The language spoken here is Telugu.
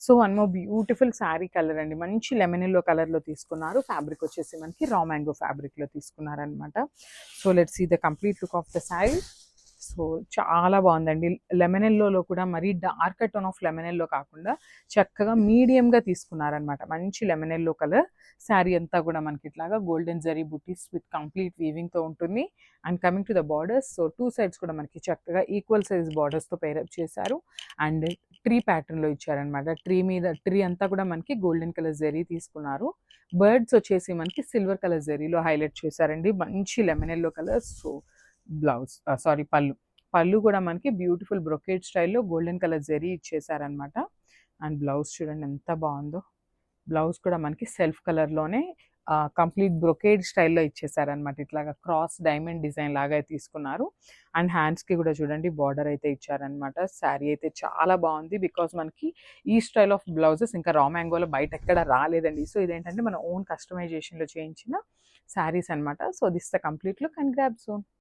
So one more beautiful sari colour అండి, మంచి లెమన్ ఎల్లో కలర్లో తీసుకున్నారు. ఫ్యాబ్రిక్ వచ్చేసి మనకి రా మ్యాంగో ఫ్యాబ్రిక్లో తీసుకున్నారనమాట. So let's see the complete look of the sari. So చాలా బాగుందండి. లెమన్ ఎల్లోలో కూడా మరీ dark tone of lemon yellow కాకుండా చక్కగా మీడియంగా తీసుకున్నారనమాట. మంచి లెమన్ ఎల్లో కలర్. శారీ అంతా కూడా మనకి ఇట్లాగా golden zari buttis with complete వీవింగ్తో ఉంటుంది. And coming to the borders, so two sides కూడా మనకి చక్కగా ఈక్వల్ సైజ్ బార్డర్స్తో పేరప్ చేశారు. అండ్ ట్రీ ప్యాటర్న్లో ఇచ్చారనమాట. ట్రీ అంతా కూడా మనకి గోల్డెన్ కలర్ జరీ తీసుకున్నారు. బర్డ్స్ వచ్చేసి మనకి సిల్వర్ కలర్ జరీలో హైలైట్ చేశారండి. మంచి lemon yellow colour. So blouse పళ్ళు కూడా మనకి బ్యూటిఫుల్ బ్రొకేడ్ స్టైల్లో గోల్డెన్ కలర్ జరీ ఇచ్చేసారనమాట. అండ్ బ్లౌజ్ చూడండి ఎంత బాగుందో. బ్లౌజ్ కూడా మనకి సెల్ఫ్ కలర్లోనే కంప్లీట్ బ్రొకేడ్ స్టైల్లో ఇచ్చేసారనమాట. ఇట్లాగా క్రాస్ డైమండ్ డిజైన్ లాగా తీసుకున్నారు. అండ్ హ్యాండ్స్కి కూడా చూడండి బార్డర్ అయితే ఇచ్చారనమాట. శారీ అయితే చాలా బాగుంది. బికాజ్ మనకి ఈ స్టైల్ ఆఫ్ బ్లౌజెస్ ఇంకా రా మ్యాంగోలో బయట ఎక్కడ రాలేదండి. సో ఇదేంటంటే మన ఓన్ కస్టమైజేషన్లో చేయించిన శారీస్ అనమాట. So this the complete look and grab zone.